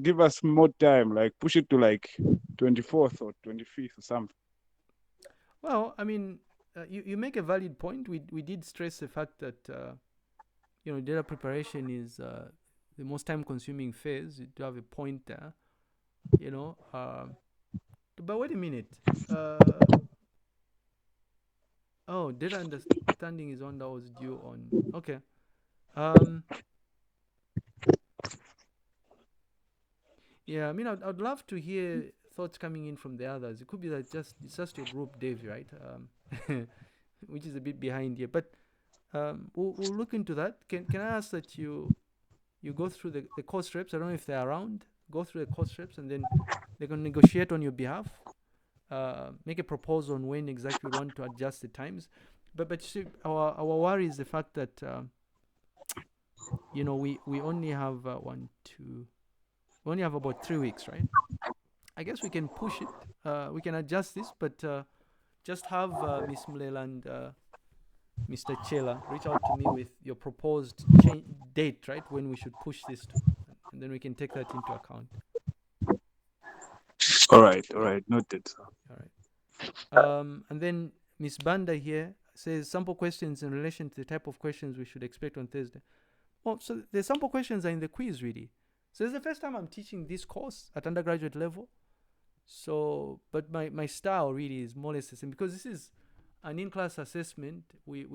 give us more time, like push it to like 24th or 25th or something? Well, I mean, you make a valid point. We did stress the fact that data preparation is the most time-consuming phase. You do have a point there, but wait a minute. Oh, data understanding is one that was due on. Okay. Yeah, I mean, I'd love to hear thoughts coming in from the others. It could be that it's just your group, Dave, right? Which is a bit behind here, but we'll look into that. Can I ask that you go through the course reps? I don't know if they're around. Go through the course reps, and then they can negotiate on your behalf. Make a proposal on when exactly we want to adjust the times. But you see, our worry is the fact that we only have we only have about 3 weeks, right? I guess we can push it. We can adjust this, but just have Miss Mlela and Mr. Chela reach out to me with your proposed date, right? When we should push this to, and then we can take that into account. All right, noted. All right. And then Miss Banda here says sample questions in relation to the type of questions we should expect on Thursday. Well, so the sample questions are in the quiz, really. So it's the first time I'm teaching this course at undergraduate level. So, but my style really is more or less the same, because this is an in-class assessment. We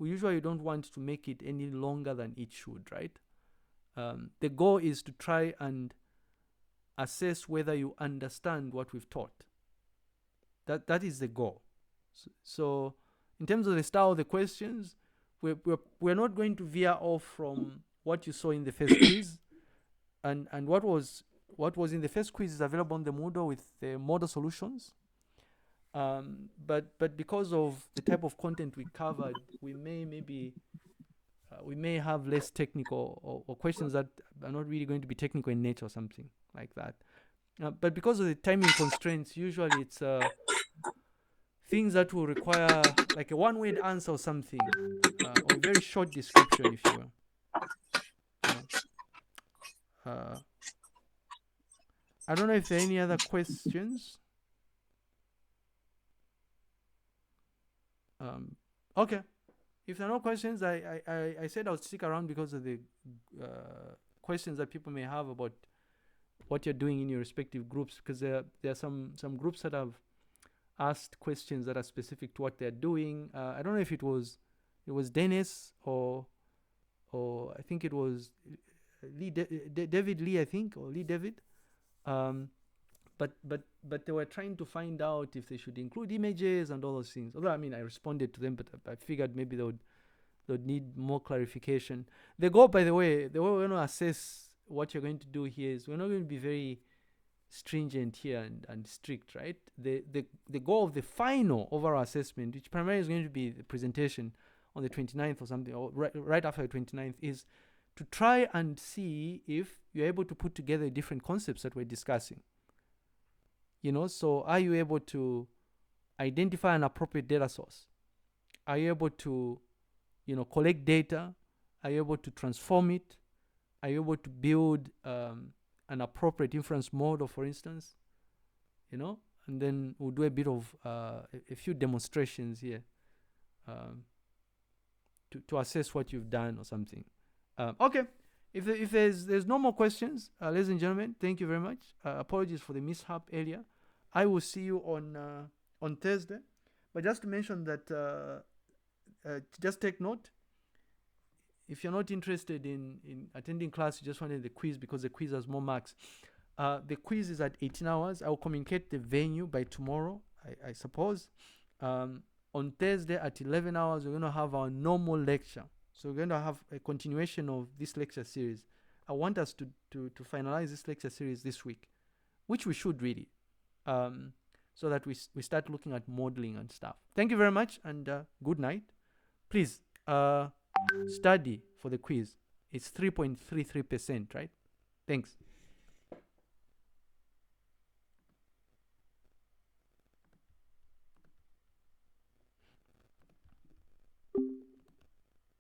usually don't want to make it any longer than it should, right? The goal is to try and assess whether you understand what we've taught. That is the goal. So in terms of the style of the questions, we're not going to veer off from what you saw in the first quiz, and what was in the first quiz is available on the Moodle with the model solutions. But because of the type of content we covered, we may have less technical or questions that are not really going to be technical in nature or something like that. But because of the timing constraints, usually it's things that will require like a one-word answer or something, or a very short description, if you will. I don't know if there are any other questions. Okay. If there are no questions, I said I'll stick around because of the questions that people may have about what you're doing in your respective groups, because there are some groups that have asked questions that are specific to what they're doing. I don't know if it was Dennis or I think it was David Lee, I think, or Lee David. But they were trying to find out if they should include images and all those things. Although, I mean, I responded to them, but I figured maybe they would need more clarification. The goal, by the way we're going to assess what you're going to do here is we're not going to be very stringent here and strict, right? The goal of the final overall assessment, which primarily is going to be the presentation on the 29th or something, or right after the 29th, is to try and see if you're able to put together different concepts that we're discussing. So are you able to identify an appropriate data source? Are you able to, collect data? Are you able to transform it? Are you able to build an appropriate inference model, for instance? And then we'll do a bit of a few demonstrations here to assess what you've done or something. Okay. If there's no more questions, ladies and gentlemen, thank you very much. Apologies for the mishap earlier. I will see you on Thursday. But just to mention that, just take note, if you're not interested in attending class, you just wanted the quiz because the quiz has more marks. The quiz is at 18 hours. I'll communicate the venue by tomorrow, I suppose. On Thursday at 11 hours, we're going to have our normal lecture. So we're going to have a continuation of this lecture series. I want us to finalize this lecture series this week, which we should really, so that we start looking at modeling and stuff. Thank you very much, and good night. Please study for the quiz. It's 3.33%, right? Thanks.